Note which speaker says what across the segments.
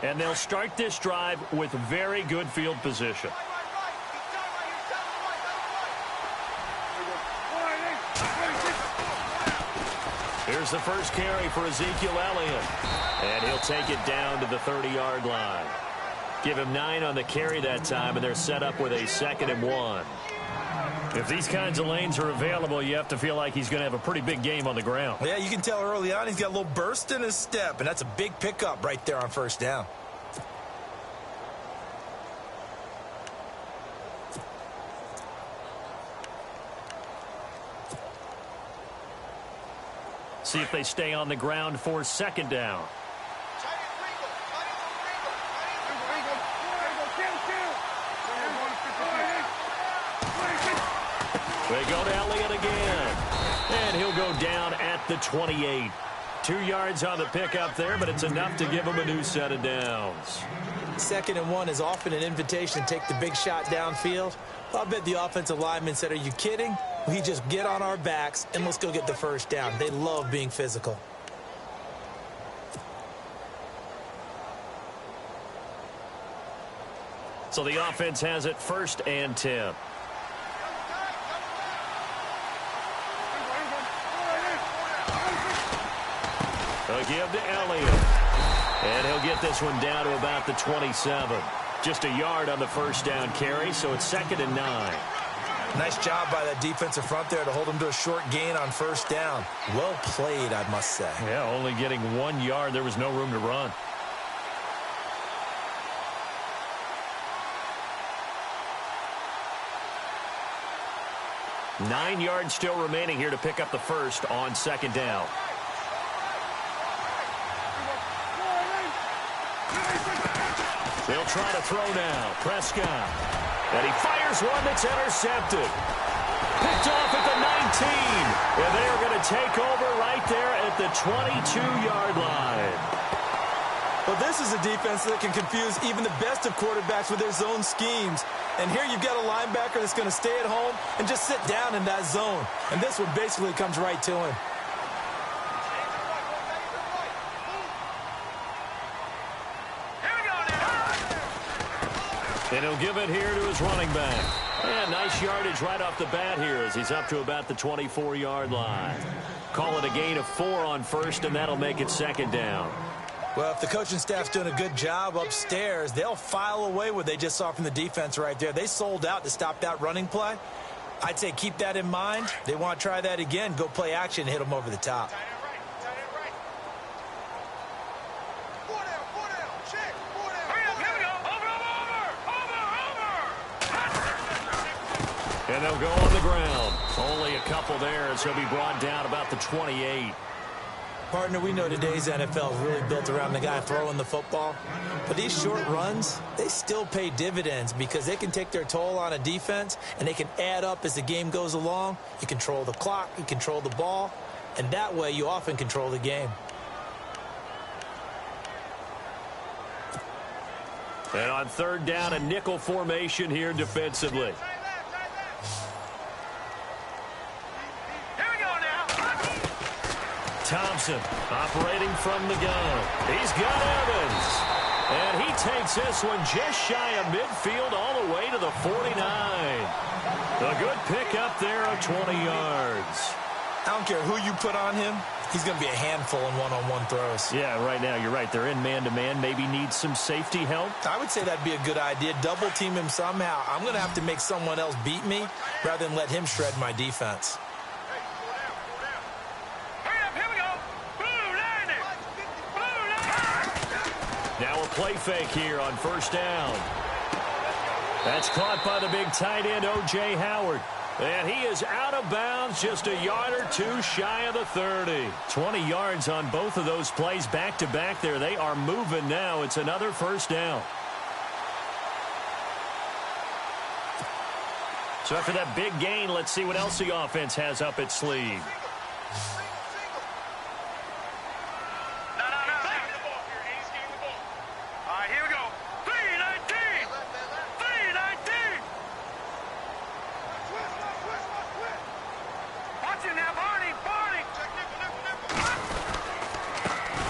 Speaker 1: And they'll start this drive with very good field position. Here's the first carry for Ezekiel Elliott. And he'll take it down to the 30-yard line. Give him 9 on the carry that time, and they're set up with a 2nd and 1. If these kinds of lanes are available, you have to feel like he's going to have a pretty big game on the ground.
Speaker 2: Yeah, you can tell early on he's got a little burst in his step, and that's a big pickup right there on first down.
Speaker 1: See if they stay on the ground for 2nd down. They go to Elliott again. And he'll go down at the 28. 2 yards on the pickup there, but it's enough to give him a new set of downs.
Speaker 2: 2nd and 1 is often an invitation to take the big shot downfield. I bet the offensive lineman said, are you kidding? We just get on our backs and let's go get the first down. They love being physical.
Speaker 1: So the offense has it 1st and 10. They'll give to Elliott. And he'll get this one down to about the 27. Just a yard on the first down carry, so it's 2nd and 9.
Speaker 2: Nice job by that defensive front there to hold him to a short gain on first down. Well played, I must say.
Speaker 1: Yeah, only getting 1 yard. There was no room to run. Nine yards still remaining here to pick up the first on 2nd down. They'll try to throw now. Prescott. And he fires one that's intercepted. Picked off at the 19. And they are going to take over right there at the 22-yard line.
Speaker 2: Well, this is a defense that can confuse even the best of quarterbacks with their zone schemes. And here you've got a linebacker that's going to stay at home and just sit down in that zone. And this one basically comes right to him.
Speaker 1: And he'll give it here to his running back. And nice yardage right off the bat here as he's up to about the 24-yard line. Call it a gain of 4 on first, and that'll make it 2nd down.
Speaker 2: Well, if the coaching staff's doing a good job upstairs, they'll file away what they just saw from the defense right there. They sold out to stop that running play. I'd say keep that in mind. They want to try that again. Go play action and hit them over the top.
Speaker 1: And they'll go on the ground. Only a couple there as he'll be brought down about the 28.
Speaker 2: Partner, we know today's NFL is really built around the guy throwing the football. But these short runs, they still pay dividends because they can take their toll on a defense and they can add up as the game goes along. You control the clock, you control the ball, and that way you often control the game.
Speaker 1: And on 3rd down, a nickel formation here defensively. Thompson operating from the gun. He's got Evans. And he takes this one just shy of midfield all the way to the 49. A good pickup there of 20 yards.
Speaker 2: I don't care who you put on him. He's going to be a handful in one-on-one throws.
Speaker 1: Yeah, right now you're right. They're in man-to-man. Maybe needs some safety help.
Speaker 2: I would say that'd be a good idea. Double team him somehow. I'm going to have to make someone else beat me rather than let him shred my defense.
Speaker 1: Now a play fake here on 1st down. That's caught by the big tight end, O.J. Howard. And he is out of bounds just a yard or two shy of the 30. 20 yards on both of those plays back-to-back there. They are moving now. It's another 1st down. So after that big gain, let's see what else the offense has up its sleeve.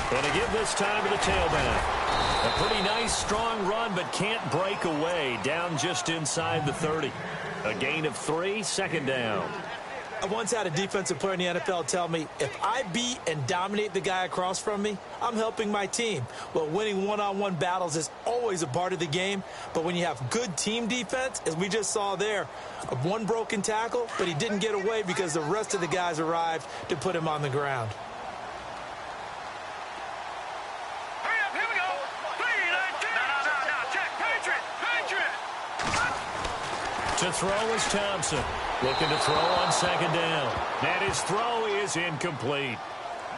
Speaker 1: And to give this time to the tailback. A pretty nice, strong run, but can't break away. Down just inside the 30. A gain of 3, second down.
Speaker 2: I once had a defensive player in the NFL tell me, if I beat and dominate the guy across from me, I'm helping my team. Well, winning one-on-one battles is always a part of the game, but when you have good team defense, as we just saw there, one broken tackle, but he didn't get away because the rest of the guys arrived to put him on the ground.
Speaker 1: To throw is Thompson. Looking to throw on second down. And his throw is incomplete.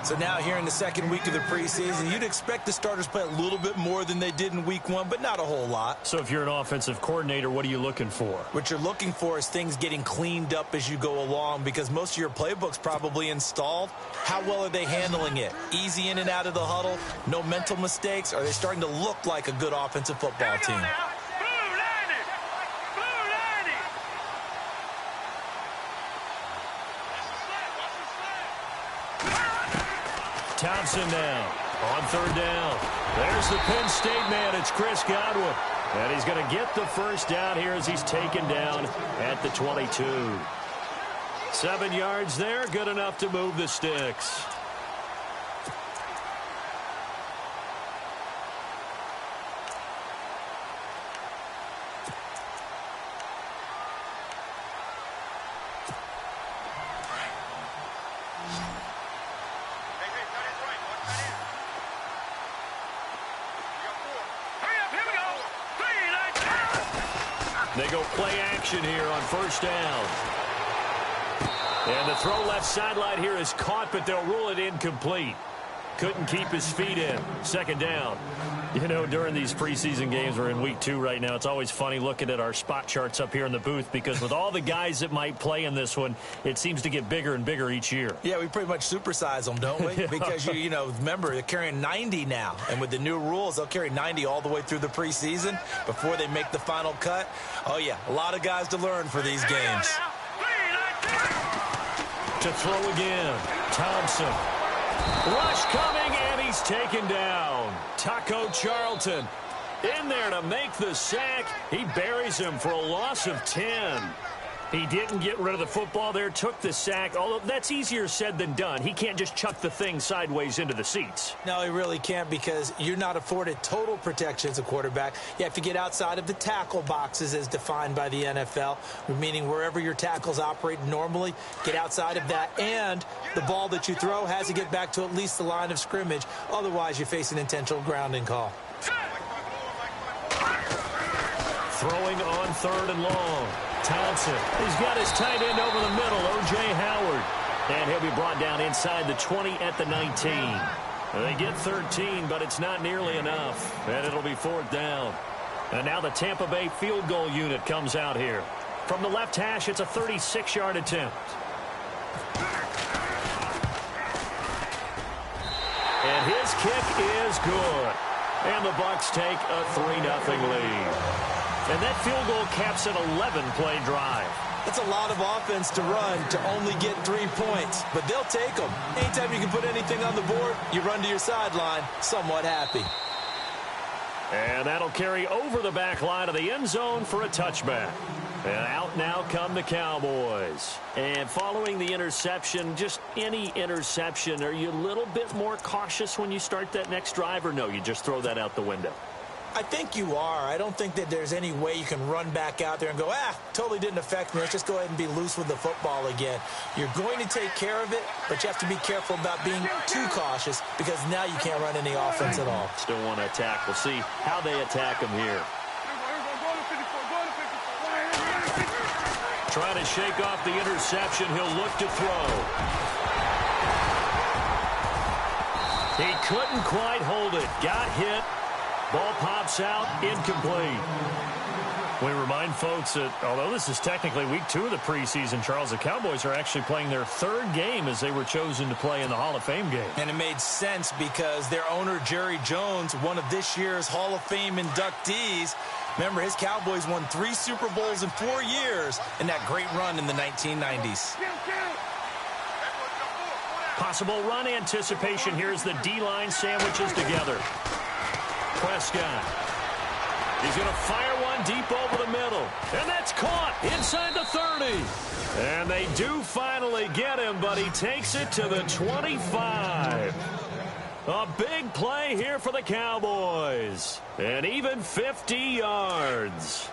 Speaker 2: So now here in the second week of the preseason, you'd expect the starters play a little bit more than they did in week 1, but not a whole lot.
Speaker 1: So if you're an offensive coordinator, what are you looking for?
Speaker 2: What you're looking for is things getting cleaned up as you go along, because most of your playbook's probably installed. How well are they handling it? Easy in and out of the huddle? No mental mistakes? Are they starting to look like a good offensive football team?
Speaker 1: Thompson now on third down. There's the Penn State man. It's Chris Godwin. And he's going to get the first down here as he's taken down at the 22. 7 yards there. Good enough to move the sticks. They go play action here on first down. And the throw left sideline here is caught, but they'll rule it incomplete. Couldn't keep his feet in. Second down. You know, during these preseason games, we're in week 2 right now, it's always funny looking at our spot charts up here in the booth, because with all the guys that might play in this one, it seems to get bigger and bigger each year.
Speaker 2: Yeah, we pretty much supersize them, don't we? Because, you know, remember, they're carrying 90 now. And with the new rules, they'll carry 90 all the way through the preseason before they make the final cut. Oh, yeah, a lot of guys to learn for these games.
Speaker 1: To throw again, Thompson. Rush coming, and he's taken down. Taco Charlton in there to make the sack. He buries him for a loss of 10. He didn't get rid of the football there, took the sack, although that's easier said than done. He can't just chuck the thing sideways into the seats.
Speaker 2: No, he really can't, because you're not afforded total protection as a quarterback. You have to get outside of the tackle boxes as defined by the NFL, meaning wherever your tackles operate normally, get outside of that, and the ball that you throw has to get back to at least the line of scrimmage. Otherwise, you face an intentional grounding call.
Speaker 1: Throwing on third and long. Thompson, he's got his tight end over the middle, O.J. Howard. And he'll be brought down inside the 20 at the 19. They get 13, but it's not nearly enough. And it'll be fourth down. And now the Tampa Bay field goal unit comes out here. From the left hash, it's a 36-yard attempt. And his kick is good. And the Bucs take a 3-0 lead. And that field goal caps an 11-play drive.
Speaker 2: That's a lot of offense to run to only get 3 points, but they'll take them. Anytime you can put anything on the board, you run to your sideline somewhat happy.
Speaker 1: And that'll carry over the back line of the end zone for a touchback. And out now come the Cowboys. And following the interception, just any interception, are you a little bit more cautious when you start that next drive, or no, you just throw that out the window?
Speaker 2: I think you are. I don't think that there's any way you can run back out there and go, totally didn't affect me. Let's just go ahead and be loose with the football again. You're going to take care of it, but you have to be careful about being too cautious, because now you can't run any offense at all.
Speaker 1: Still want to attack. We'll see how they attack him here. Trying to shake off the interception. He'll look to throw. He couldn't quite hold it. Got hit. Ball pops out, incomplete. We remind folks that although this is technically week 2 of the preseason, Charles, the Cowboys are actually playing their 3rd game as they were chosen to play in the Hall of Fame game.
Speaker 2: And it made sense because their owner, Jerry Jones, one of this year's Hall of Fame inductees. Remember, his Cowboys won 3 Super Bowls in 4 years in that great run in the 1990s.
Speaker 1: Possible run anticipation here as the D-line sandwiches together. Prescott. He's going to fire one deep over the middle. And that's caught inside the 30. And they do finally get him, but he takes it to the 25. A big play here for the Cowboys. And even 50 yards.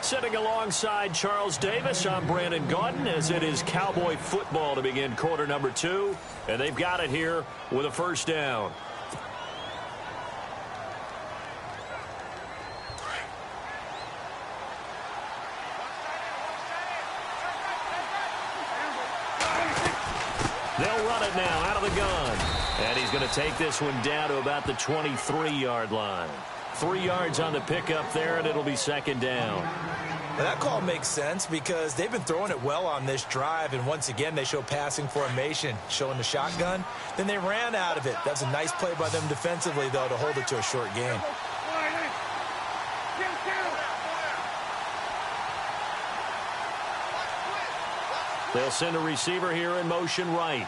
Speaker 1: Sitting alongside Charles Davis, I'm Brandon Gaudin, as it is Cowboy football to begin quarter number 2. And they've got it here with a first down. They'll run it now out of the gun. And he's going to take this one down to about the 23-yard line. 3 yards on the pickup there, and it'll be second down.
Speaker 2: Well, that call makes sense because they've been throwing it well on this drive, and once again they show passing formation, showing the shotgun. Then they ran out of it. That's a nice play by them defensively, though, to hold it to a short gain.
Speaker 1: They'll send a receiver here in motion right.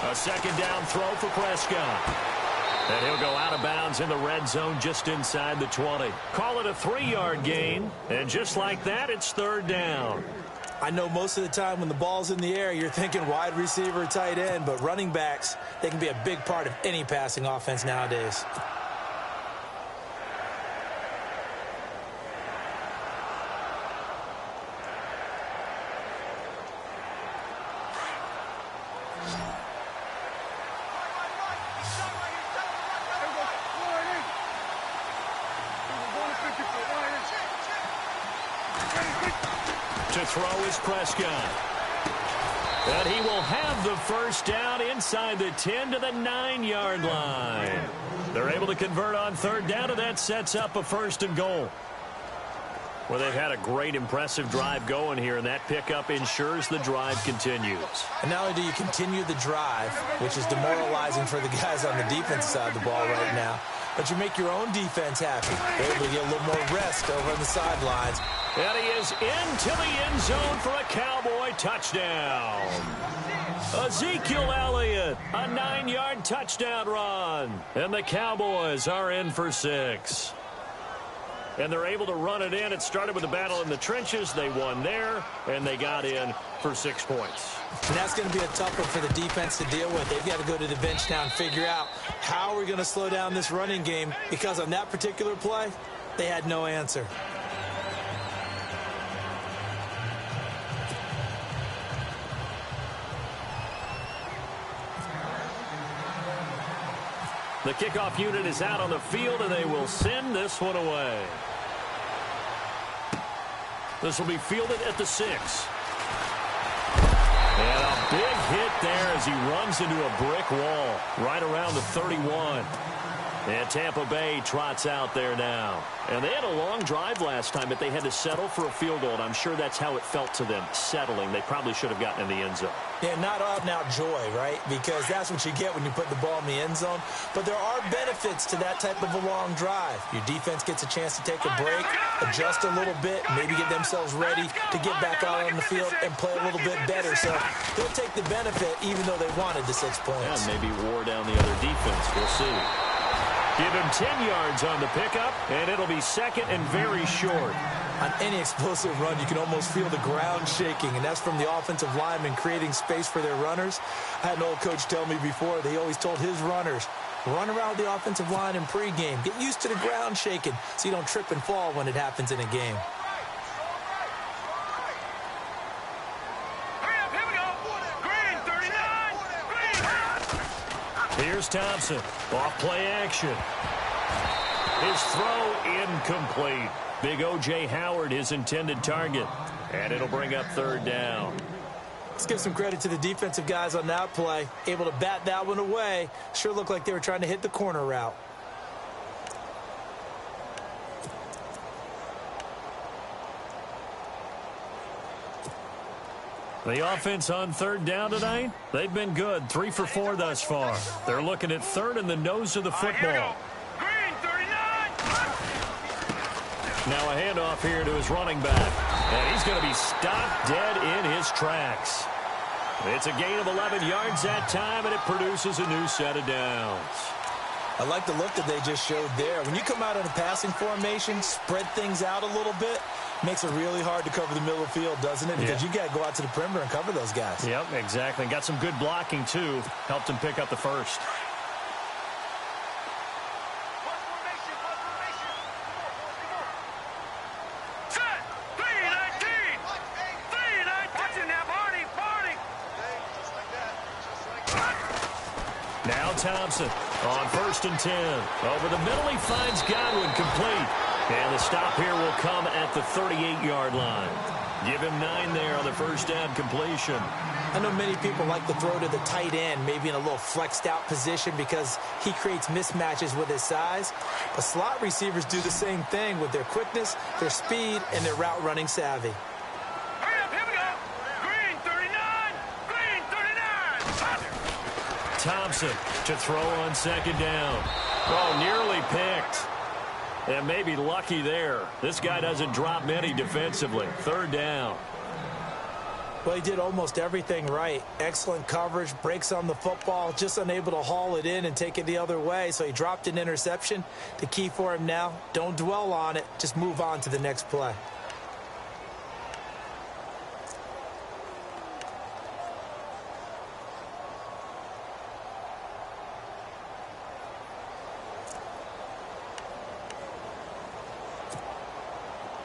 Speaker 1: A second down throw for Prescott. And he'll go out of bounds in the red zone just inside the 20. Call it a 3-yard gain. And just like that, it's third down.
Speaker 2: I know most of the time when the ball's in the air, you're thinking wide receiver, tight end, but running backs, they can be a big part of any passing offense nowadays.
Speaker 1: To throw is Prescott. And he will have the first down inside the 10 to the 9-yard line. They're able to convert on third down, and that sets up a first and goal. Well, they've had a great, impressive drive going here, and that pickup ensures the drive continues.
Speaker 2: And not only do you continue the drive, which is demoralizing for the guys on the defense side of the ball right now, but you make your own defense happy. They're able to get a little more rest over on the sidelines.
Speaker 1: And he is into the end zone for a Cowboy touchdown. Ezekiel Elliott, a 9-yard touchdown run. And the Cowboys are in for 6. And they're able to run it in. It started with a battle in the trenches. They won there, and they got in for 6 points.
Speaker 2: And that's going to be a tough one for the defense to deal with. They've got to go to the bench now and figure out how we're going to slow down this running game, because on that particular play, they had no answer.
Speaker 1: The kickoff unit is out on the field, and they will send this one away. This will be fielded at the 6. And a big hit there as he runs into a brick wall right around the 31. And Tampa Bay trots out there now. And they had a long drive last time, but they had to settle for a field goal, and I'm sure that's how it felt to them, settling. They probably should have gotten in the end zone.
Speaker 2: Yeah, not out-and-out joy, right? Because that's what you get when you put the ball in the end zone. But there are benefits to that type of a long drive. Your defense gets a chance to take a break, adjust a little bit, maybe get themselves ready to get back out on the field and play a little bit better. So they'll take the benefit even though they wanted the 6 points.
Speaker 1: Yeah, maybe wore down the other defense. We'll see. Give him 10 yards on the pickup, and it'll be second and very short.
Speaker 2: On any explosive run, you can almost feel the ground shaking, and that's from the offensive linemen creating space for their runners. I had an old coach tell me before, they always told his runners, run around the offensive line in pregame. Get used to the ground shaking so you don't trip and fall when it happens in a game.
Speaker 1: Here's Thompson. Off play action. His throw incomplete. Big O.J. Howard, his intended target. And it'll bring up third down.
Speaker 2: Let's give some credit to the defensive guys on that play. Able to bat that one away. Sure looked like they were trying to hit the corner route.
Speaker 1: The offense on third down tonight, they've been good. 3 for 4 thus far. They're looking at third in the nose of the football.
Speaker 3: Green, 39.
Speaker 1: Now a handoff here to his running back. And he's going to be stopped dead in his tracks. It's a gain of 11 yards that time, and it produces a new set of downs.
Speaker 2: I like the look that they just showed there. When you come out in a passing formation, spread things out a little bit, makes it really hard to cover the middle of the field, doesn't it? Because you got to go out to the perimeter and cover those guys.
Speaker 1: Yep, exactly. Got some good blocking, too. Helped him pick up the first. Now Thompson on 1st and 10. Over the middle, he finds Godwin complete. And the stop here will come at the 38-yard line. Give him 9 there on the first down completion.
Speaker 2: I know many people like to throw to the tight end, maybe in a little flexed out position because he creates mismatches with his size. But slot receivers do the same thing with their quickness, their speed, and their route running savvy.
Speaker 3: Hurry up, here we go. Green, 39. Green, 39.
Speaker 1: Thompson to throw on 2nd down. Oh, nearly picked. And maybe lucky there. This guy doesn't drop many defensively. 3rd down.
Speaker 2: Well, he did almost everything right. Excellent coverage, breaks on the football, just unable to haul it in and take it the other way. So he dropped an interception. The key for him now, don't dwell on it. Just move on to the next play.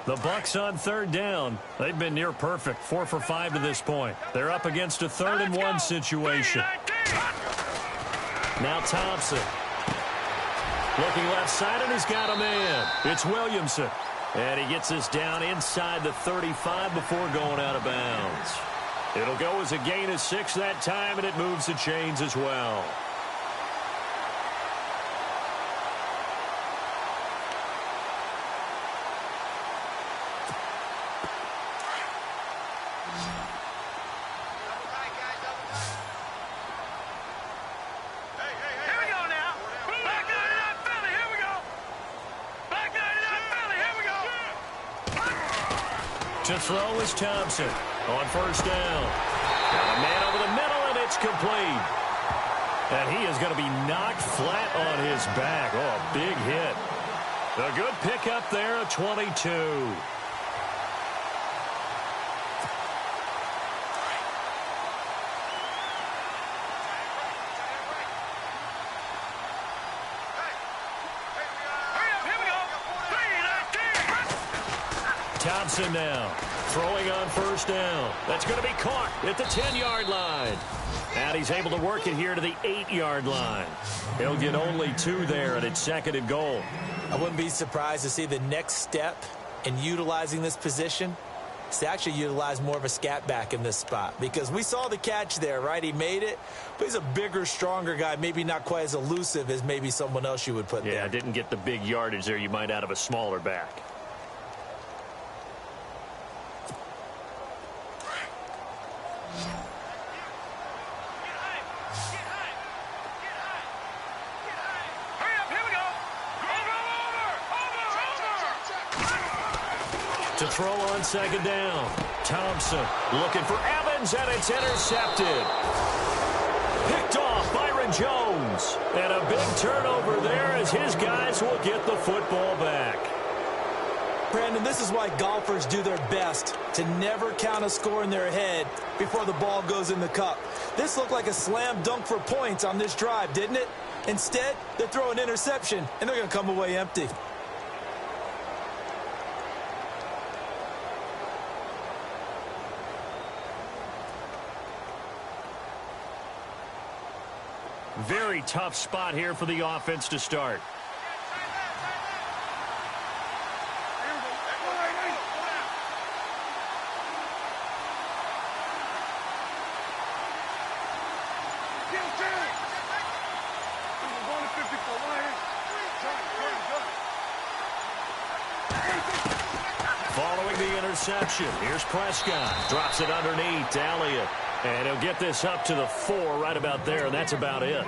Speaker 1: The Bucs on 3rd down. They've been near perfect. 4 for 5 to this point. They're up against a 3rd and 1 situation. Now Thompson. Looking left side, and he's got a man. It's Williamson. And he gets this down inside the 35 before going out of bounds. It'll go as a gain of 6 that time, and it moves the chains as well. To throw is Thompson on 1st down. Got a man over the middle, and it's complete. And he is going to be knocked flat on his back. Oh, a big hit. A good pickup there, a 22. Thompson now throwing on 1st down. That's going to be caught at the 10-yard line. And he's able to work it here to the 8-yard line. He'll get only 2 there, and it's 2nd and goal.
Speaker 2: I wouldn't be surprised to see the next step in utilizing this position is to actually utilize more of a scat back in this spot. Because we saw the catch there, right? He made it, but he's a bigger, stronger guy, maybe not quite as elusive as maybe someone else you would put there.
Speaker 1: Yeah, didn't get the big yardage there you might out of a smaller back. To throw on 2nd down. Thompson looking for Evans, and it's intercepted. Picked off Byron Jones. And a big turnover there as his guys will get the football back.
Speaker 2: Brandon, this is why golfers do their best to never count a score in their head before the ball goes in the cup. This looked like a slam dunk for points on this drive, didn't it? Instead, they throw an interception, and they're going to come away empty.
Speaker 1: Very tough spot here for the offense to start. Following the the interception. Here's Prescott. Drops it underneath to Elliott. And he'll get this up to the 4 right about there, and that's about it.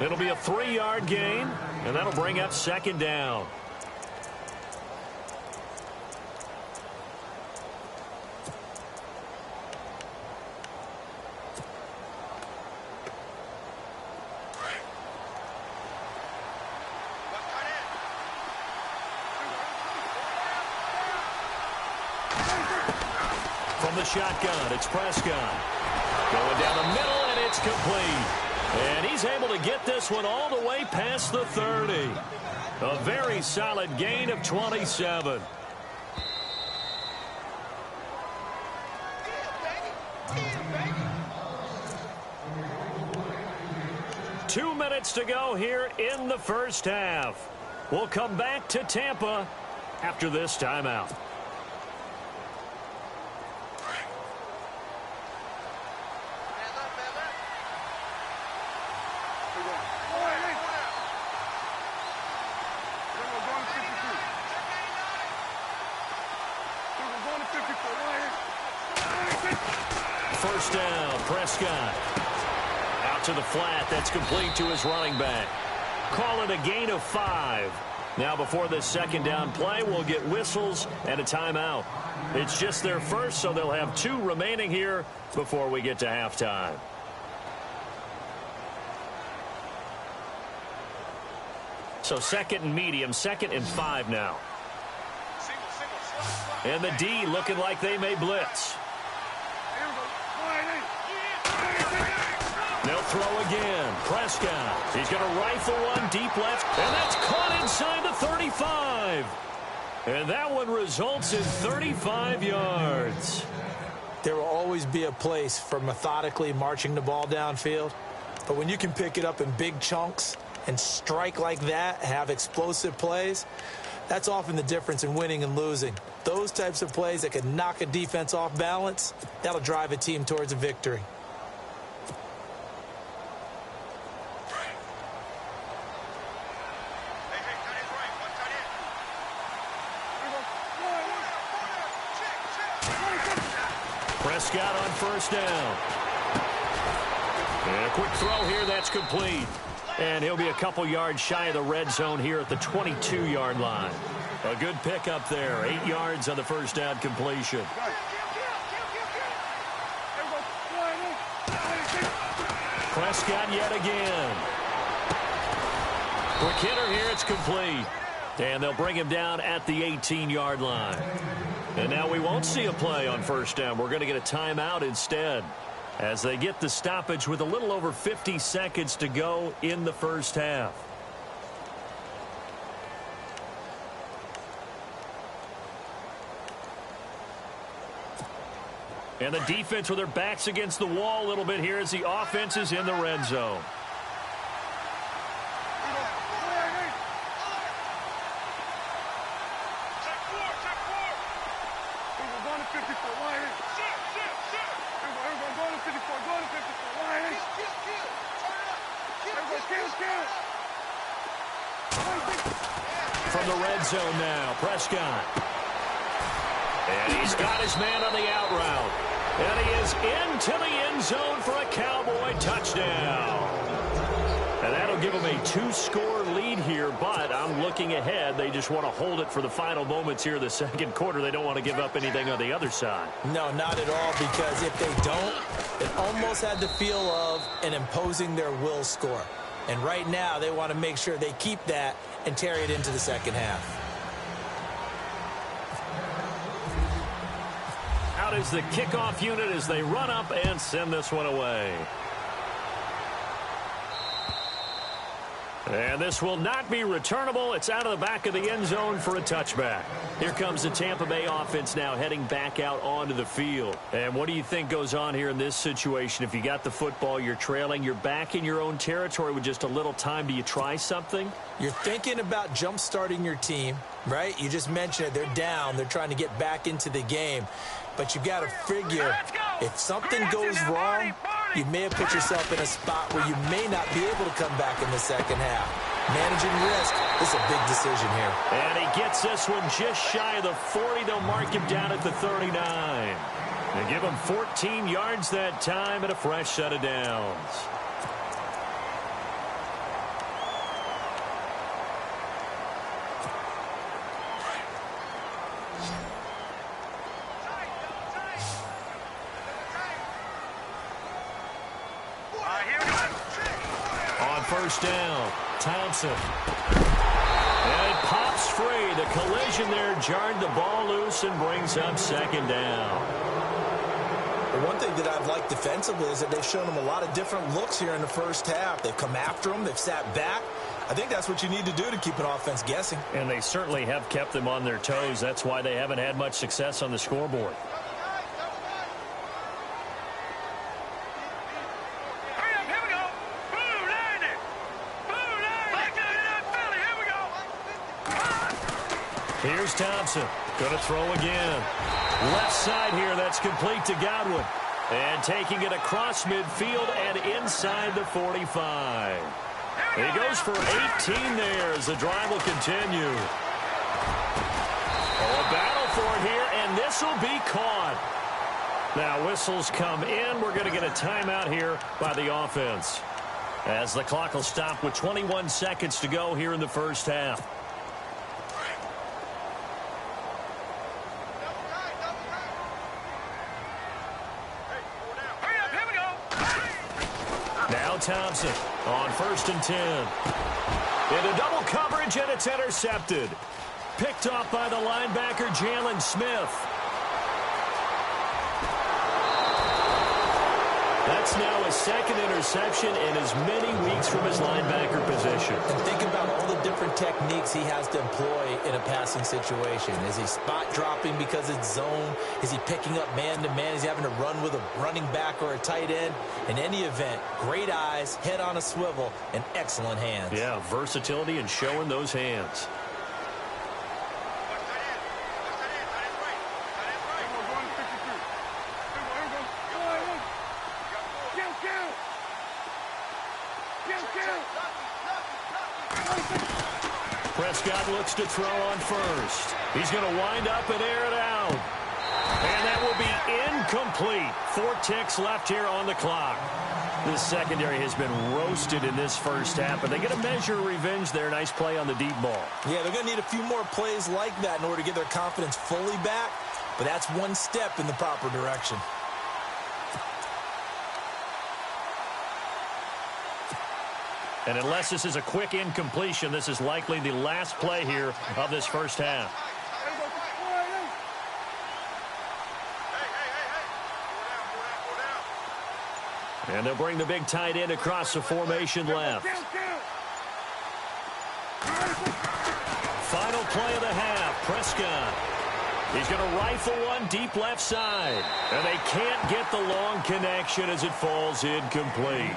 Speaker 1: It'll be a 3-yard gain, and that'll bring up second down. From the shotgun, it's Prescott. Going down the middle, and it's complete. And he's able to get this one all the way past the 30. A very solid gain of 27. Two minutes to go here in the first half. We'll come back to Tampa after this timeout. First down, Prescott. Out to the flat. That's complete to his running back. Call it a gain of 5. Now before this second down play, we'll get whistles and a timeout. It's just their first, so they'll have 2 remaining here before we get to halftime. So second and medium, 2nd and 5 now. And the D looking like they may blitz. They'll throw again. Prescott. He's going to rifle one deep left, and that's caught inside the 35. And that one results in 35 yards.
Speaker 2: There will always be a place for methodically marching the ball downfield. But when you can pick it up in big chunks and strike like that, have explosive plays, that's often the difference in winning and losing. Those types of plays that can knock a defense off balance, that'll drive a team towards a victory.
Speaker 1: Prescott on first down. And a quick throw here, that's complete. And he'll be a couple yards shy of the red zone here at the 22-yard line. A good pickup there. 8 yards on the first down completion. Prescott yet again. Quick hitter here, it's complete. And they'll bring him down at the 18-yard line. And now we won't see a play on first down. We're going to get a timeout instead as they get the stoppage with a little over 50 seconds to go in the first half. And the defense with their backs against the wall a little bit here as the offense is in the red zone. From the red zone now, Prescott. And he's got his man on the out route. And he is into the end zone for a Cowboy touchdown. And that'll give them a 2-score lead here, but I'm looking ahead. They just want to hold it for the final moments here in the second quarter. They don't want to give up anything on the other side.
Speaker 2: No, not at all, because if they don't, it almost had the feel of an imposing their will score. And right now, they want to make sure they keep that and carry it into the second half.
Speaker 1: Out is the kickoff unit as they run up and send this one away. And this will not be returnable. It's out of the back of the end zone for a touchback. Here comes the Tampa Bay offense now heading back out onto the field. And what do you think goes on here in this situation? If you got the football, you're trailing, you're back in your own territory with just a little time. Do you try something?
Speaker 2: You're thinking about jump-starting your team, right? You just mentioned it. They're down. They're trying to get back into the game. But you got to figure if something goes wrong, you may have put yourself in a spot where you may not be able to come back in the second half. Managing risk is a big decision here.
Speaker 1: And he gets this one just shy of the 40. They'll mark him down at the 39. They give him 14 yards that time and a fresh set of downs. On first down, Thompson. And it pops free. The collision there jarred the ball loose and brings up second down.
Speaker 2: The one thing that I've liked defensively is that they've shown him a lot of different looks here in the first half. They've come after him. They've sat back. I think that's what you need to do to keep an offense guessing.
Speaker 1: And they certainly have kept them on their toes. That's why they haven't had much success on the scoreboard. Here's Thompson. Going to throw again. Left side here. That's complete to Godwin. And taking it across midfield and inside the 45. He goes for 18 there as the drive will continue. Oh, a battle for it here, and this will be caught. Now whistles come in. We're going to get a timeout here by the offense, as the clock will stop with 21 seconds to go here in the first half. Thompson on 1st and 10. Into double coverage, and it's intercepted. Picked off by the linebacker, Jalen Smith. That's now his second interception in as many weeks from his linebacker position.
Speaker 2: And think about all the different techniques he has to employ in a passing situation. Is he spot dropping because it's zone? Is he picking up man-to-man? Is he having to run with a running back or a tight end? In any event, great eyes, head on a swivel, and excellent hands.
Speaker 1: Yeah, versatility and showing those hands. Prescott looks to throw on first. He's going to wind up and air it out. And that will be incomplete. 4 ticks left here on the clock. This secondary has been roasted in this first half, but they get a measure of revenge there. Nice play on the deep ball.
Speaker 2: Yeah, they're going to need a few more plays like that in order to get their confidence fully back, but that's one step in the proper direction.
Speaker 1: And unless this is a quick incompletion, this is likely the last play here of this first half. And they'll bring the big tight end across the formation left. Final play of the half, Prescott. He's going to rifle one deep left side. And they can't get the long connection as it falls incomplete.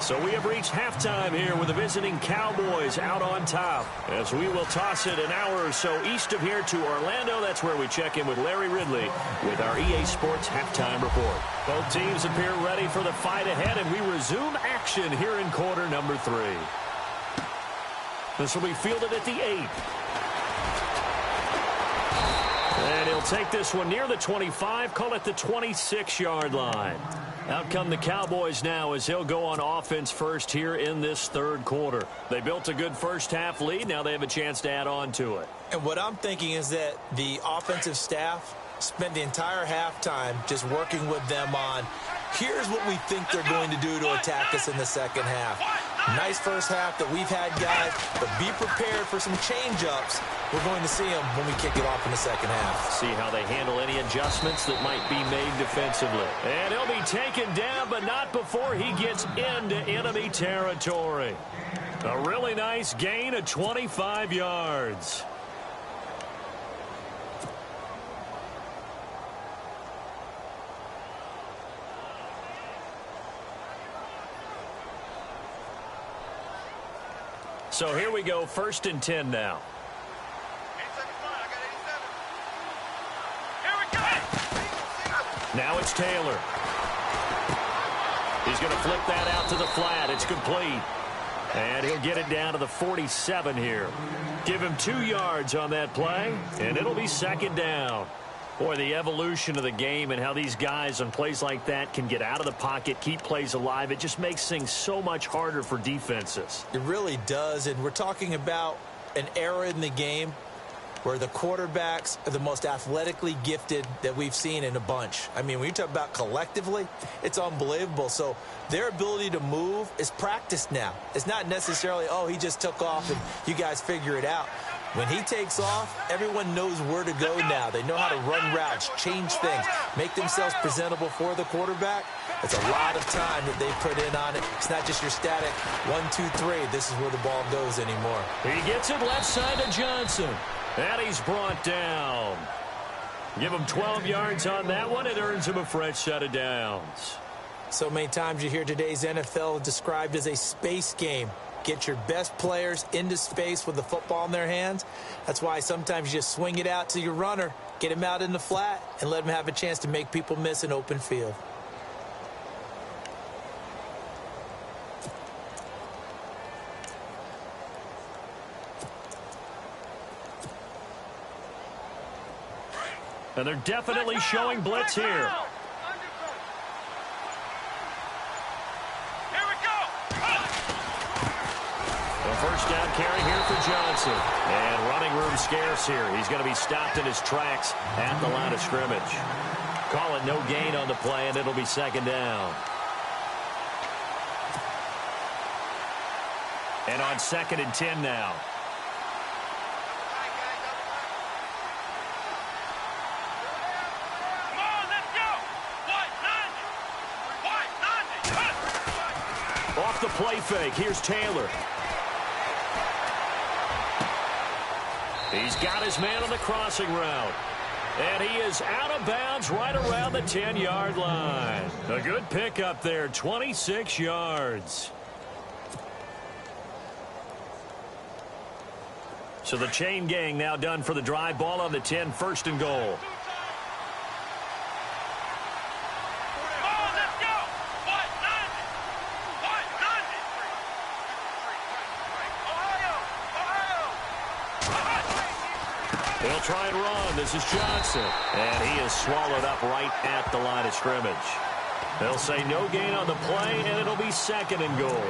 Speaker 1: So we have reached halftime here with the visiting Cowboys out on top, as we will toss it an hour or so east of here to Orlando. That's where we check in with Larry Ridley with our EA Sports halftime report. Both teams appear ready for the fight ahead, and we resume action here in quarter number 3. This will be fielded at the 8. And he'll take this one near the 25, call it the 26-yard line. Out come the Cowboys now as he'll go on offense first here in this third quarter. They built a good first half lead. Now they have a chance to add on to it.
Speaker 2: And what I'm thinking is that the offensive staff spent the entire halftime just working with them on, here's what we think they're going to do to attack us in the second half. Nice first half that we've had, guys, but be prepared for some change-ups. We're going to see them when we kick it off in the second half.
Speaker 1: See how they handle any adjustments that might be made defensively. And he'll be taken down, but not before he gets into enemy territory. A really nice gain of 25 yards. So here we go, 1st and 10 now. Now it's Taylor. He's going to flip that out to the flat. It's complete. And he'll get it down to the 47 here. Give him 2 yards on that play, and it'll be second down. Boy, the evolution of the game and how these guys on plays like that can get out of the pocket, keep plays alive, it just makes things so much harder for defenses.
Speaker 2: It really does, and we're talking about an era in the game where the quarterbacks are the most athletically gifted that we've seen in a bunch. I mean, when you talk about collectively, it's unbelievable. So their ability to move is practiced now. It's not necessarily, oh, he just took off and you guys figure it out. When he takes off, everyone knows where to go now. They know how to run routes, change things, make themselves presentable for the quarterback. It's a lot of time that they put in on it. It's not just your static 1, 2, 3. This is where the ball goes anymore.
Speaker 1: He gets it left side to Johnson. And he's brought down. Give him 12 yards on that one. It earns him a fresh set of downs.
Speaker 2: So many times you hear today's NFL described as a space game. Get your best players into space with the football in their hands. That's why sometimes you just swing it out to your runner, get him out in the flat, and let him have a chance to make people miss an open field.
Speaker 1: And they're definitely showing blitz here.
Speaker 3: Here we go.
Speaker 1: The first down carry here for Johnson. And running room scarce here. He's going to be stopped in his tracks at the line of scrimmage. Call it no gain on the play, and it'll be second down. And on 2nd and 10 now. Off the play fake, here's Taylor. He's got his man on the crossing route. And he is out of bounds right around the 10-yard line. A good pickup there, 26 yards. So the chain gang now done for the drive. Ball on the 10, 1st and goal. They'll try and run. This is Johnson. And he is swallowed up right at the line of scrimmage. They'll say no gain on the play, and it'll be 2nd and goal.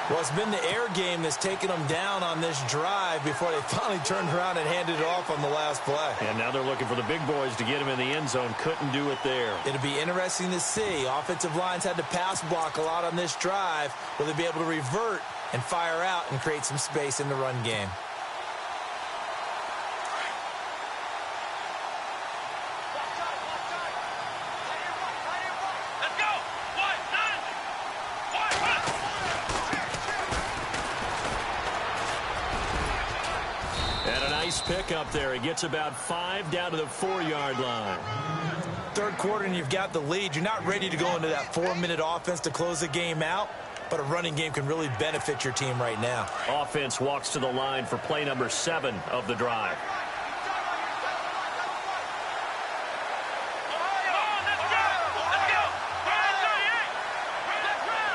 Speaker 2: Well, it's been the air game that's taken them down on this drive before they finally turned around and handed it off on the last play.
Speaker 1: And now they're looking for the big boys to get him in the end zone. Couldn't do it there.
Speaker 2: It'll be interesting to see. Offensive lines had to pass block a lot on this drive. Will they be able to revert and fire out and create some space in the run game?
Speaker 1: Pick up there. He gets about 5 down to the 4-yard line.
Speaker 2: 3rd quarter and you've got the lead. You're not ready to go into that 4-minute offense to close the game out, but a running game can really benefit your team right now.
Speaker 1: Offense walks to the line for play number 7 of the drive.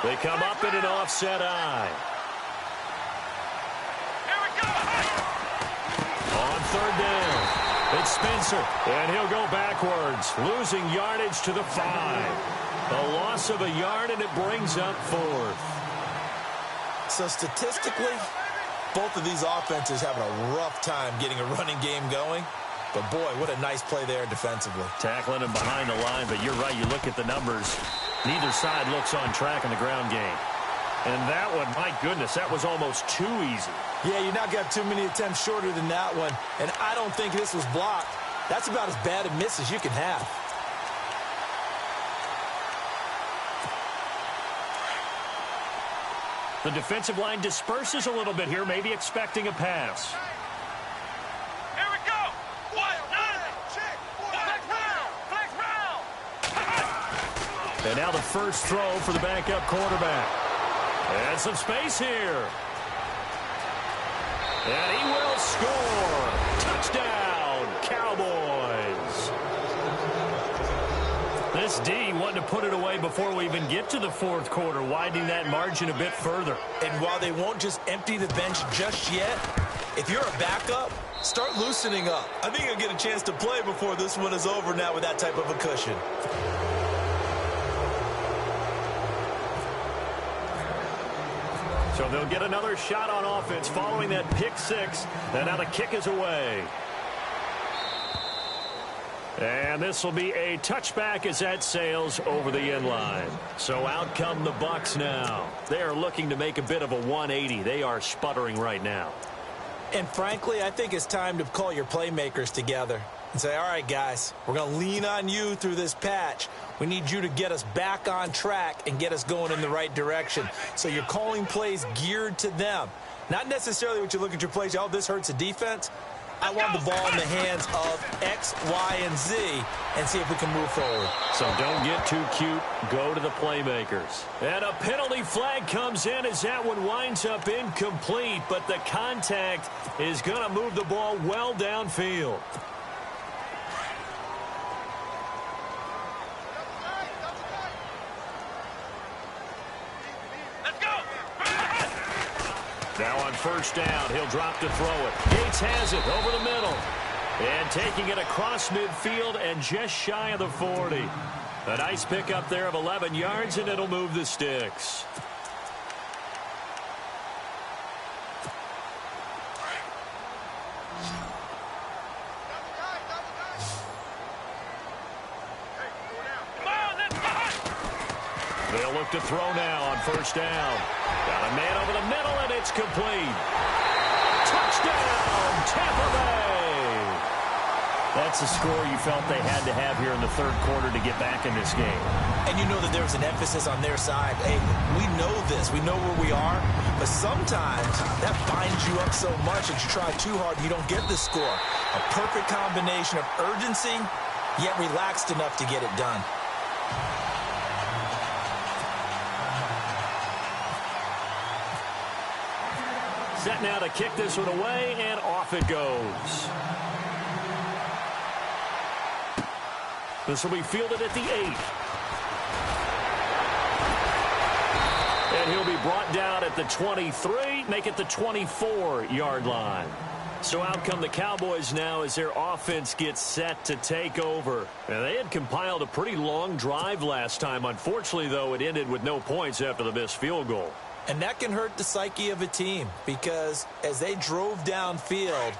Speaker 1: They come up in an offset eye. On 3rd down, it's Spencer, and he'll go backwards, losing yardage to the 5. A loss of a yard, and it brings up 4th.
Speaker 2: So statistically, both of these offenses having a rough time getting a running game going. But, boy, what a nice play there defensively.
Speaker 1: Tackling him behind the line, but you're right. You look at the numbers. Neither side looks on track in the ground game. And that one, my goodness, that was almost too easy.
Speaker 2: Yeah, you're not going to have too many attempts shorter than that one. And I don't think this was blocked. That's about as bad a miss as you can have.
Speaker 1: The defensive line disperses a little bit here, maybe expecting a pass.
Speaker 3: Here we go.
Speaker 1: And now the first throw for the backup quarterback. And some space here. And he will score. Touchdown, Cowboys. This D wanting to put it away before we even get to the fourth quarter, widening that margin a bit further.
Speaker 2: And while they won't just empty the bench just yet, if you're a backup, start loosening up. I think you'll get a chance to play before this one is over now with that type of a cushion.
Speaker 1: So they'll get another shot on offense following that pick six. And now the kick is away. And this will be a touchback as that sails over the end line. So out come the Bucs now. They are looking to make a bit of a 180. They are sputtering right now.
Speaker 2: And frankly, I think it's time to call your playmakers together and say, all right, guys, we're going to lean on you through this patch. We need you to get us back on track and get us going in the right direction. So you're calling plays geared to them. Not necessarily what you look at your plays, oh, this hurts the defense. I want the ball in the hands of X, Y, and Z and see if we can move forward.
Speaker 1: So don't get too cute. Go to the playmakers. And a penalty flag comes in as that one winds up incomplete, but the contact is going to move the ball well downfield. Now on first down, he'll drop to throw it. Gates has it over the middle. And taking it across midfield and just shy of the 40. A nice pickup there of 11 yards, and it'll move the sticks. They'll look to throw now on first down. Got a man over the middle, and it's complete. Touchdown, Tampa Bay. That's a score you felt they had to have here in the third quarter to get back in this game.
Speaker 2: And you know that there was an emphasis on their side. Hey, we know this. We know where we are. But sometimes that binds you up so much that you try too hard and you don't get the score. A perfect combination of urgency, yet relaxed enough to get it done.
Speaker 1: Set now to kick this one away, and off it goes. This will be fielded at the 8. And he'll be brought down at the 23, make it the 24-yard line. So out come the Cowboys now as their offense gets set to take over. And they had compiled a pretty long drive last time. Unfortunately, though, it ended with no points after the missed field goal.
Speaker 2: And that can hurt the psyche of a team because as they drove downfield,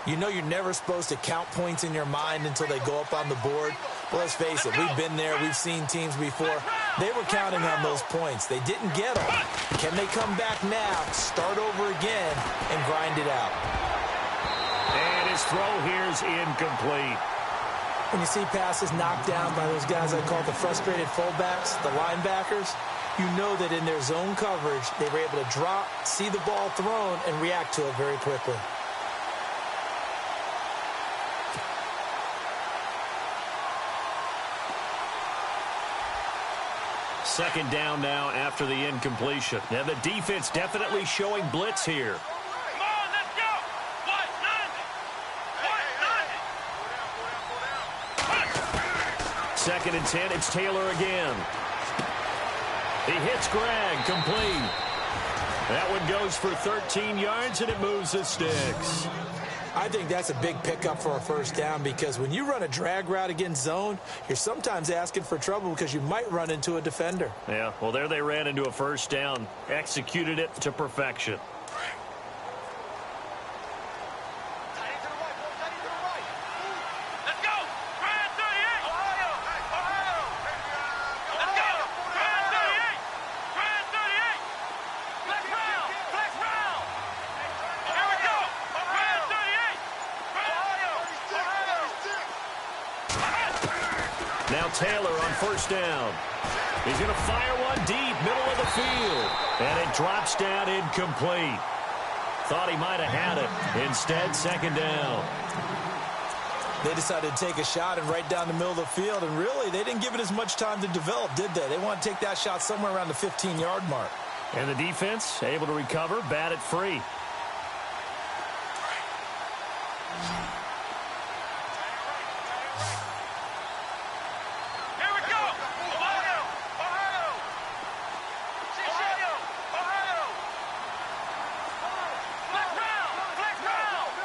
Speaker 2: you know you're never supposed to count points in your mind until they go up on the board. Well, let's face it, we've been there. We've seen teams before. They were counting on those points. They didn't get them. Can they come back now, start over again, and grind it out?
Speaker 1: And his throw here is incomplete.
Speaker 2: When you see passes knocked down by those guys I call the frustrated fullbacks, the linebackers, you know that in their zone coverage, they were able to drop, see the ball thrown, and react to it very quickly.
Speaker 1: Second down now after the incompletion. Now the defense definitely showing blitz here.
Speaker 3: Come on, let's go. What? Nothing.
Speaker 1: Second and 10, it's Taylor again. He hits Gregg, complete. That one goes for 13 yards, and it moves the sticks.
Speaker 2: I think that's a big pickup for a first down because when you run a drag route against zone, you're sometimes asking for trouble because you might run into a defender.
Speaker 1: Yeah, well, there they ran into a first down, executed it to perfection. Now Taylor on first down. He's going to fire one deep, middle of the field. And it drops down incomplete. Thought he might have had it. Instead, second down.
Speaker 2: They decided to take a shot and right down the middle of the field. And really, they didn't give it as much time to develop, did they? They want to take that shot somewhere around the 15-yard mark.
Speaker 1: And the defense able to recover, bat it free.
Speaker 3: Here we go.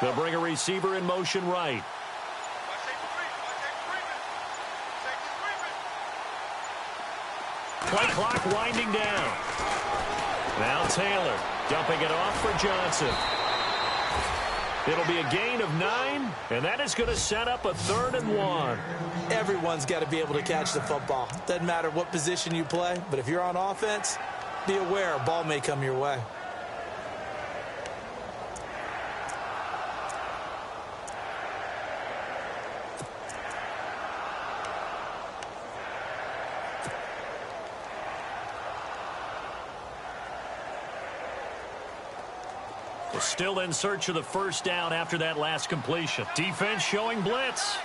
Speaker 1: They'll bring a receiver in motion right. Play clock winding down. Now Taylor dumping it off for Johnson. It'll be a gain of 9, and that is going to set up a 3rd and 1.
Speaker 2: Everyone's got to be able to catch the football. Doesn't matter what position you play, but if you're on offense, be aware a ball may come your way.
Speaker 1: Still in search of the first down after that last completion. Defense showing blitz.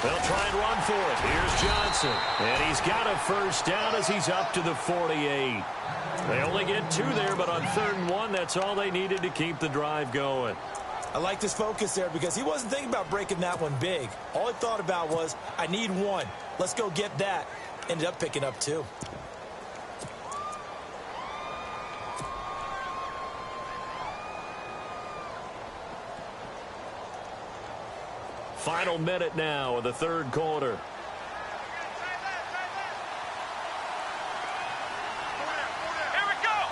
Speaker 1: They'll try and run for it. Here's Johnson. And he's got a first down as he's up to the 48. They only get 2 there, but on 3rd and 1, that's all they needed to keep the drive going.
Speaker 2: I liked his focus there because he wasn't thinking about breaking that one big. All he thought about was, I need 1. Let's go get that. Ended up picking up 2.
Speaker 1: Final minute now of the 3rd quarter.
Speaker 3: Here we go.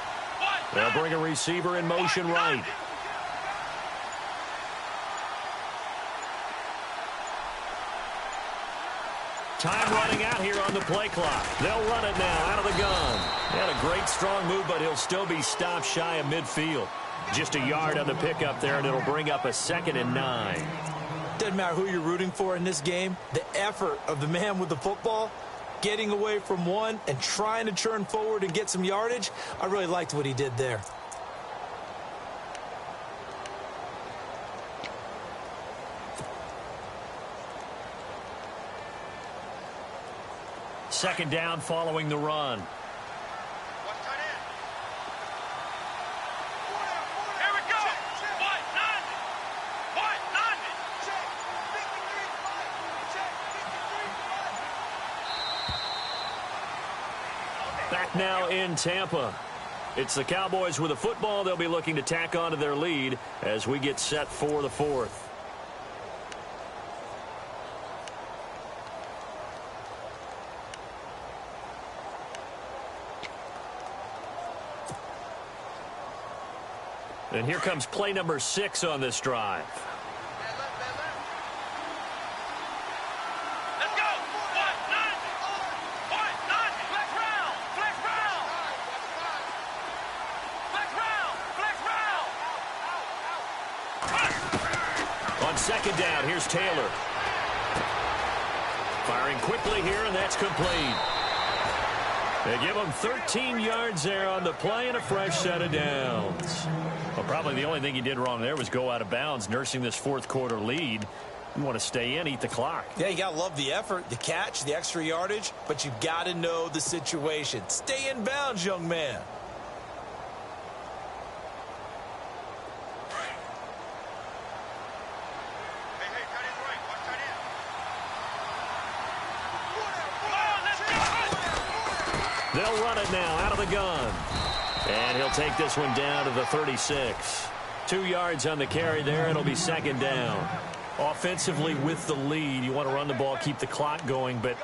Speaker 1: They'll bring a receiver in motion right. Time running out here on the play clock. They'll run it now out of the gun. Had a great strong move, but he'll still be stopped shy of midfield. Just a yard on the pickup there, and it'll bring up a 2nd and 9.
Speaker 2: Doesn't matter who you're rooting for in this game. The effort of the man with the football, getting away from one and trying to turn forward and get some yardage, I really liked what he did there.
Speaker 1: Second down following the run. Back now in Tampa. It's the Cowboys with the football. They'll be looking to tack on to their lead as we get set for the 4th. And here comes play number 6 on this drive. Second down, here's Taylor. Firing quickly here, and that's complete. They give him 13 yards there on the play and a fresh set of downs. Well, probably the only thing he did wrong there was go out of bounds, nursing this 4th quarter lead. You want to stay in, eat the clock.
Speaker 2: Yeah, you got to love the effort, the catch, the extra yardage, but you got to know the situation. Stay in bounds, young man.
Speaker 1: They'll run it now out of the gun. And he'll take this one down to the 36. 2 yards on the carry there. It'll be 2nd down. Offensively with the lead, you want to run the ball, keep the clock going, but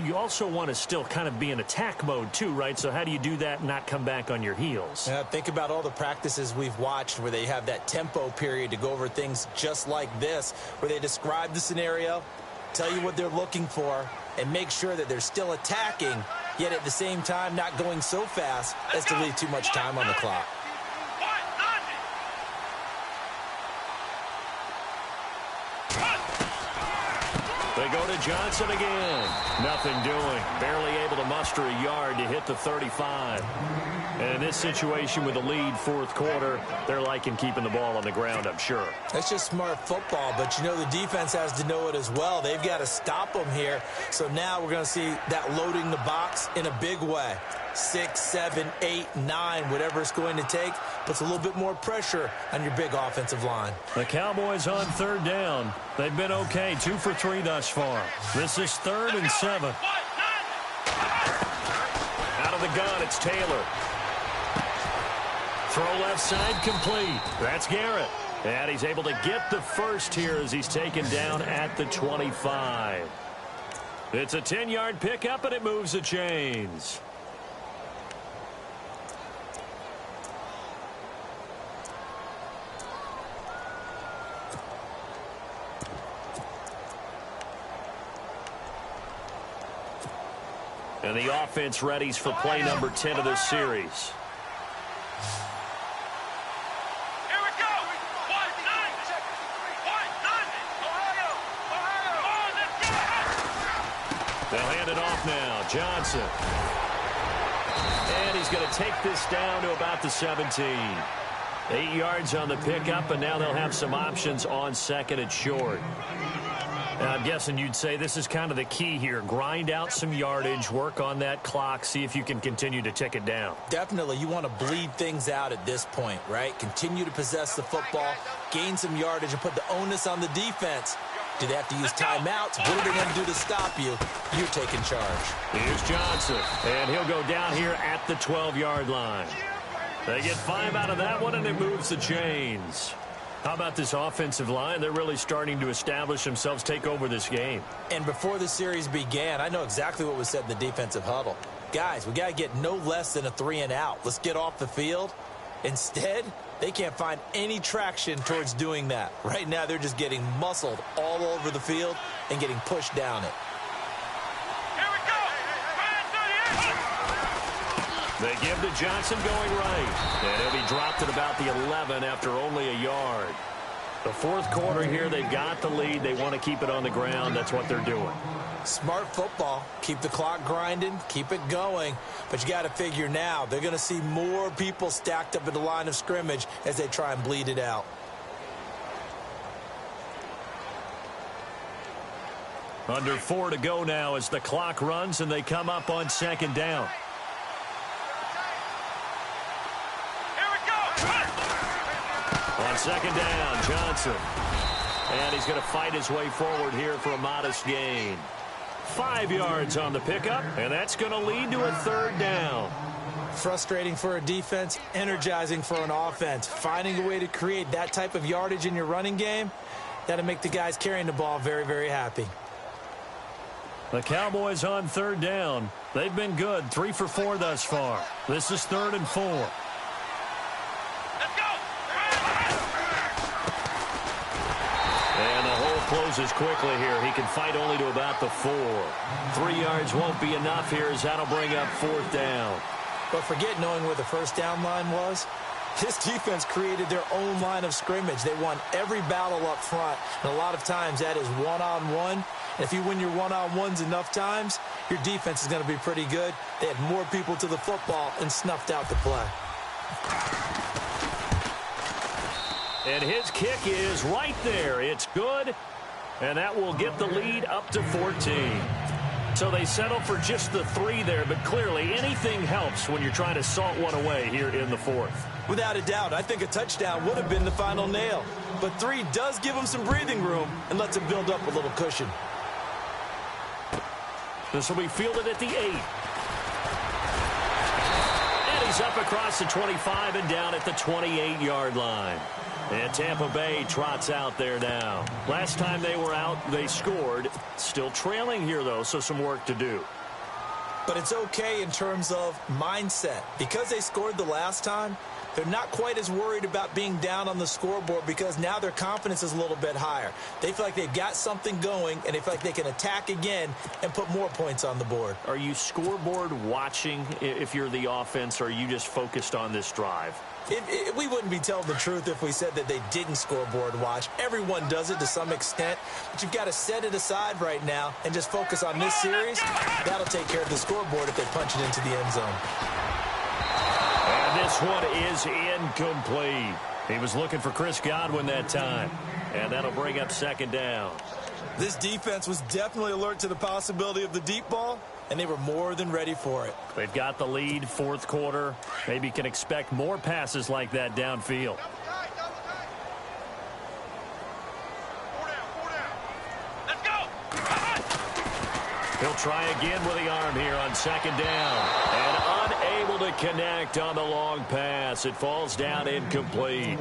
Speaker 1: you also want to still kind of be in attack mode too, right? So how do you do that and not come back on your heels?
Speaker 2: Yeah, think about all the practices we've watched where they have that tempo period to go over things just like this, where they describe the scenario, tell you what they're looking for, and make sure that they're still attacking, yet at the same time not going so fast as to leave too much time on the clock.
Speaker 1: They go to Johnson again. Nothing doing. Barely able to muster a yard to hit the 35. And in this situation with the lead 4th quarter, they're liking keeping the ball on the ground, I'm sure.
Speaker 2: That's just smart football, but you know the defense has to know it as well. They've got to stop them here. So now we're going to see that loading the box in a big way. 6, 7, 8, 9, whatever it's going to take, puts a little bit more pressure on your big offensive line.
Speaker 1: The Cowboys on 3rd down. They've been okay, 2 for 3 thus far. This is 3rd and 7. Out of the gun, it's Taylor. Throw left side complete. That's Garrett. And he's able to get the first here as he's taken down at the 25. It's a 10-yard pickup, and it moves the chains. And the offense readies for play number 10 of this series.
Speaker 3: Here we go. White nine. White nine. Ohio. Ohio.
Speaker 1: They'll hand it off now. Johnson. And he's going to take this down to about the 17. 8 yards on the pickup, and now they'll have some options on second and short. I'm guessing you'd say this is kind of the key here. Grind out some yardage, work on that clock, see if you can continue to tick it down.
Speaker 2: Definitely, you want to bleed things out at this point, right? Continue to possess the football, gain some yardage, and put the onus on the defense. Do they have to use timeouts? What are they going to do to stop you? You're taking charge.
Speaker 1: Here's Johnson, and he'll go down here at the 12-yard line. They get 5 out of that one, and it moves the chains. How about this offensive line? They're really starting to establish themselves, take over this game.
Speaker 2: And before the series began, I know exactly what was said in the defensive huddle. Guys, we got to get no less than a 3-and-out. Let's get off the field. Instead, they can't find any traction towards doing that. Right now, they're just getting muscled all over the field and getting pushed down it.
Speaker 3: Here we go.
Speaker 1: They give to Johnson going right. And he'll be dropped at about the 11 after only a yard. The fourth quarter here, they've got the lead. They want to keep it on the ground. That's what they're doing.
Speaker 2: Smart football. Keep the clock grinding. Keep it going. But you got to figure now, they're going to see more people stacked up at the line of scrimmage as they try and bleed it out.
Speaker 1: Under 4 to go now as the clock runs and they come up on second down. On second down, Johnson. And he's going to fight his way forward here for a modest gain. 5 yards on the pickup, and that's going to lead to a third down.
Speaker 2: Frustrating for a defense, energizing for an offense. Finding a way to create that type of yardage in your running game, that'll make the guys carrying the ball very, very happy.
Speaker 1: The Cowboys on third down. They've been good, 3 for 4 thus far. This is 3rd and 4. Closes quickly here. He can fight only to about the 4. 3 yards won't be enough here as that'll bring up 4th down.
Speaker 2: But forget knowing where the first down line was. This defense created their own line of scrimmage. They won every battle up front, and a lot of times that is one-on-one. And if you win your one-on-ones enough times, your defense is going to be pretty good. They had more people to the football and snuffed out the play.
Speaker 1: And his kick is right there. It's good. And that will get the lead up to 14. So they settle for just the 3 there, but clearly anything helps when you're trying to salt one away here in the 4th.
Speaker 2: Without a doubt, I think a touchdown would have been the final nail. But 3 does give them some breathing room and lets them build up a little cushion.
Speaker 1: This will be fielded at the 8. And he's up across the 25 and down at the 28-yard line. And Tampa Bay trots out there now. Last time they were out, they scored. Still trailing here, though, so some work to do.
Speaker 2: But it's okay in terms of mindset. Because they scored the last time, they're not quite as worried about being down on the scoreboard because now their confidence is a little bit higher. They feel like they've got something going, and they feel like they can attack again and put more points on the board.
Speaker 1: Are you scoreboard watching if you're the offense, or are you just focused on this drive?
Speaker 2: We wouldn't be telling the truth if we said that they didn't scoreboard watch. Everyone does it to some extent, but you've got to set it aside right now and just focus on this series. That'll take care of the scoreboard if they punch it into the end zone.
Speaker 1: And this one is incomplete. He was looking for Chris Godwin that time, and that'll bring up second down.
Speaker 2: This defense was definitely alert to the possibility of the deep ball, and they were more than ready for it.
Speaker 1: They've got the lead, 4th quarter. Maybe can expect more passes like that downfield.
Speaker 3: Let's go.
Speaker 1: He'll try again with the arm here on second down. And unable Unable to connect on the long pass. It falls down incomplete.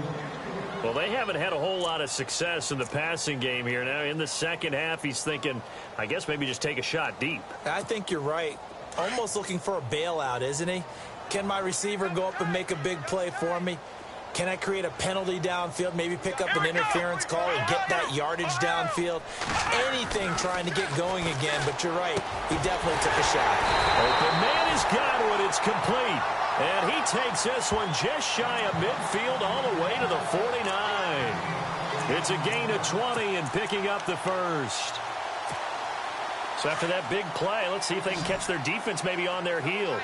Speaker 1: Well, they haven't had a whole lot of success in the passing game here. Now, in the second half, he's thinking, I guess maybe just take a shot deep.
Speaker 2: I think you're right. Almost looking for a bailout, isn't he? Can my receiver go up and make a big play for me? Can I create a penalty downfield, maybe pick up an interference call and get that yardage downfield? Anything trying to get going again, but you're right. He definitely took a shot.
Speaker 1: Open man has got one. It's complete. And he takes this one just shy of midfield all the way to the 49. It's a gain of 20 and picking up the first. So after that big play, let's see if they can catch their defense maybe on their heels.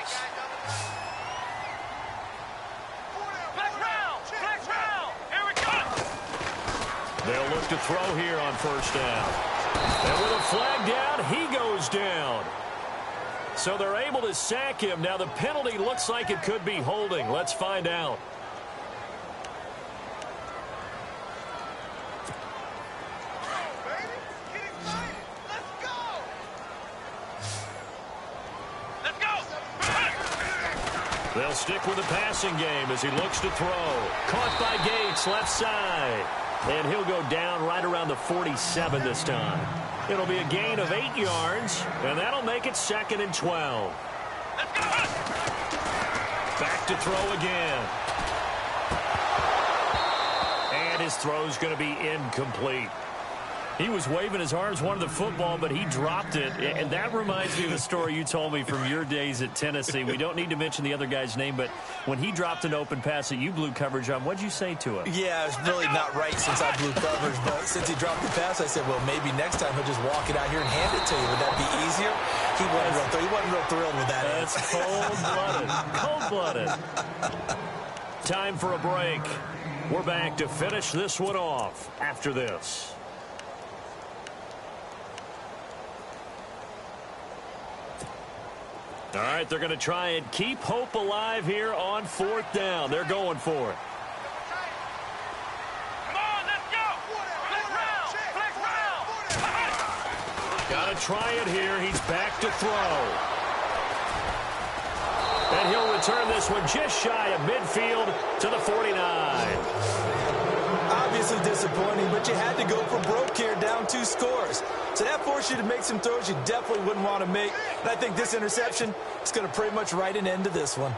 Speaker 1: They'll look to throw here on first down. And with a flag down, he goes down. So they're able to sack him. Now the penalty looks like it could be holding. Let's find out. They'll stick with the passing game as he looks to throw. Caught by Gates, left side. And he'll go down right around the 47 this time. It'll be a gain of 8 yards, and that'll make it 2nd and 12. Back to throw again. And his throw's going to be incomplete. He was waving his arms, wanted the football, but he dropped it. And that reminds me of the story you told me from your days at Tennessee. We don't need to mention the other guy's name, but when he dropped an open pass that you blew coverage on, what'd you say to him?
Speaker 2: Yeah, it's really not right since I blew coverage, but since he dropped the pass, I said, well, maybe next time he'll just walk it out here and hand it to you. Would that be easier? He wasn't real thrilled with that.
Speaker 1: That's cold-blooded. Cold-blooded. Time for a break. We're back to finish this one off after this. All right, they're going to try and keep hope alive here on 4th down. They're going for it.
Speaker 3: Come on, let's go. Flex round.
Speaker 1: Got to try it here. He's back to throw. And he'll return this one just shy of midfield to the 49.
Speaker 2: Obviously disappointing, but you had to go for broke here, down 2 scores. So that forced you to make some throws you definitely wouldn't want to make. And I think this interception is going to pretty much write an end to this one.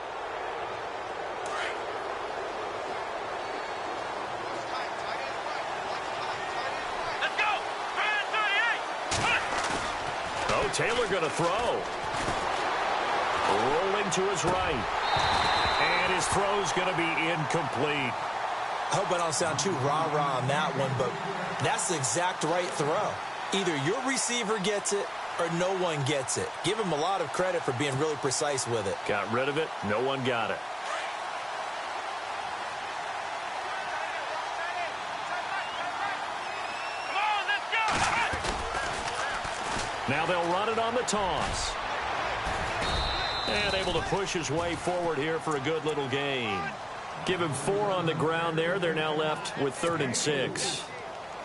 Speaker 3: Let's go. 38.
Speaker 1: Oh, Taylor going to throw. Rolling to his right. And his throw's going to be incomplete.
Speaker 2: I hope I don't sound too rah-rah on that one, but that's the exact right throw. Either your receiver gets it or no one gets it. Give him a lot of credit for being really precise with it.
Speaker 1: Got rid of it. No one got it.
Speaker 3: Come on, let's go.
Speaker 1: Now they'll run it on the toss. And able to push his way forward here for a good little gain. Give him 4 on the ground there. They're now left with 3rd and 6.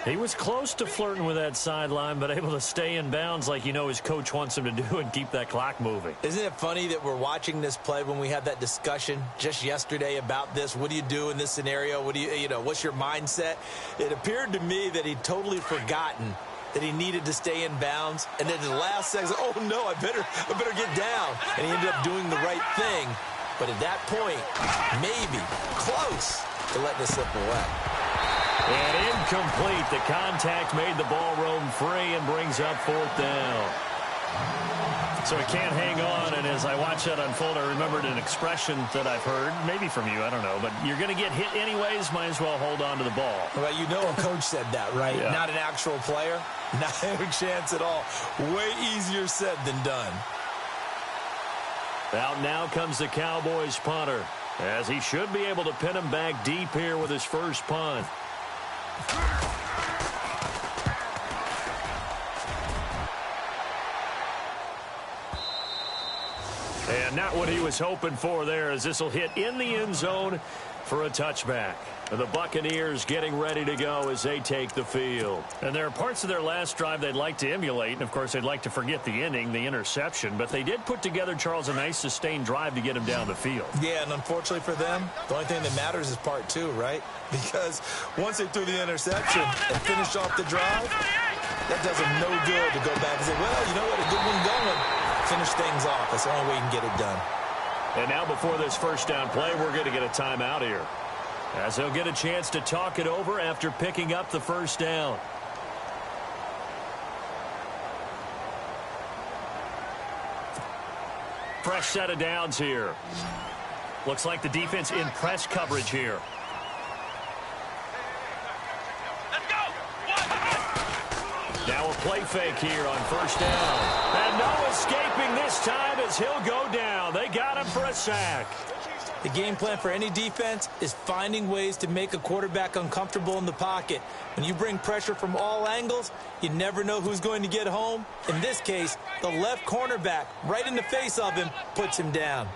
Speaker 1: He was close to flirting with that sideline, but able to stay in bounds like you know his coach wants him to do and keep that clock moving.
Speaker 2: Isn't it funny that we're watching this play when we had that discussion just yesterday about this? What do you do in this scenario? What do what's your mindset? It appeared to me that he'd totally forgotten that he needed to stay in bounds, and then in the last second, oh no, I better get down. And he ended up doing the right thing. But at that point, maybe close to letting it slip away.
Speaker 1: And incomplete. The contact made the ball roam free and brings up 4th down. So he can't hang on, and as I watch that unfold, I remembered an expression that I've heard, maybe from you, I don't know, but you're going to get hit anyways, might as well hold on to the ball.
Speaker 2: Well, you know a coach said that, right?
Speaker 1: Yeah.
Speaker 2: Not an actual player. Not a chance at all. Way easier said than done.
Speaker 1: Out now comes the Cowboys punter, as he should be able to pin him back deep here with his first punt. And not what he was hoping for there, as this will hit in the end zone for a touchback. The Buccaneers getting ready to go as they take the field. And there are parts of their last drive they'd like to emulate. And, of course, they'd like to forget the inning, the interception. But they did put together, Charles, a nice sustained drive to get him down the field.
Speaker 2: Yeah, and unfortunately for them, the only thing that matters is part two, right? Because once they threw the interception and finished off the drive, that does them no good to go back and say, well, you know what, a good one going. Finish things off. That's the only way you can get it done.
Speaker 1: And now before this first down play, we're going to get a timeout here, as they'll get a chance to talk it over after picking up the first down. Fresh set of downs here. Looks like the defense in press coverage here. Now a play fake here on first down. And no escaping this time as he'll go down. They got him for a sack.
Speaker 2: The game plan for any defense is finding ways to make a quarterback uncomfortable in the pocket. When you bring pressure from all angles, you never know who's going to get home. In this case, the left cornerback, right in the face of him, puts him down.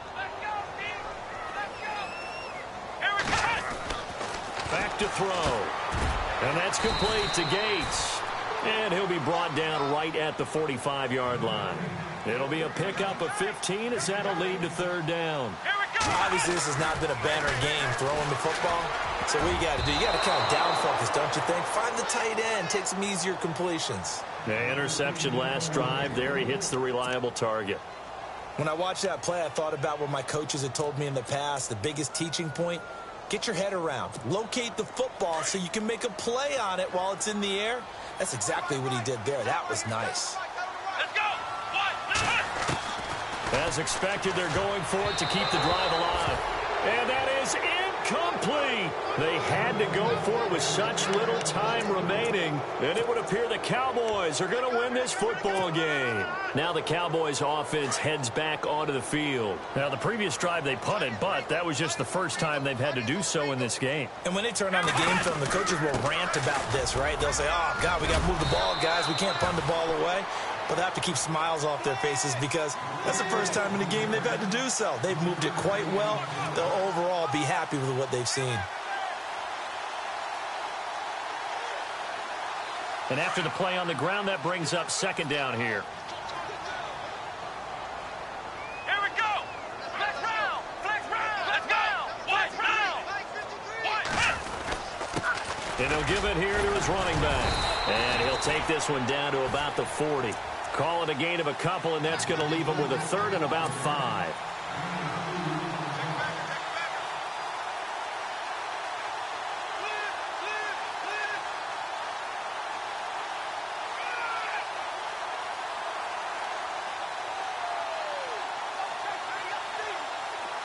Speaker 1: Back to throw. And that's complete to Gates. And he'll be brought down right at the 45-yard line. It'll be a pickup of 15 as that'll lead to third down.
Speaker 2: Obviously, this has not been a banner game throwing the football. So what you got to do, you got to kind of down focus, don't you think? Find the tight end, take some easier completions.
Speaker 1: The interception last drive. There he hits the reliable target.
Speaker 2: When I watched that play, I thought about what my coaches had told me in the past. The biggest teaching point, get your head around. Locate the football so you can make a play on it while it's in the air. That's exactly what he did there. That was nice.
Speaker 3: Let's go.
Speaker 1: As expected, they're going for it to keep the drive alive. And that is incomplete. They had to go for it with such little time remaining. And it would appear the Cowboys are going to win this football game. Now the Cowboys offense heads back onto the field. Now the previous drive they punted, but that was just the first time they've had to do so in this game.
Speaker 2: And when they turn on the game film, the coaches will rant about this, right? They'll say, oh, God, we got to move the ball, guys. We can't punt the ball away. But they have to keep smiles off their faces because that's the first time in the game they've had to do so. They've moved it quite well. They'll overall be happy with what they've seen.
Speaker 1: And after the play on the ground, that brings up second down here.
Speaker 3: Here we go. Flex round. Flex round. Let's go. Flex round.
Speaker 1: And he'll give it here to his running back. And he'll take this one down to about the 40. Call it a gain of a couple, and that's going to leave him with a third and about 5.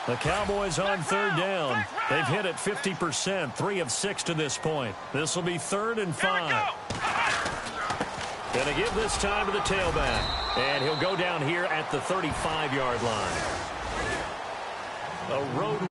Speaker 1: The Cowboys on third down. They've hit it 50%, 3 of 6 to this point. This will be third and 5. Going to give this time to the tailback. And he'll go down here at the 35-yard line. A road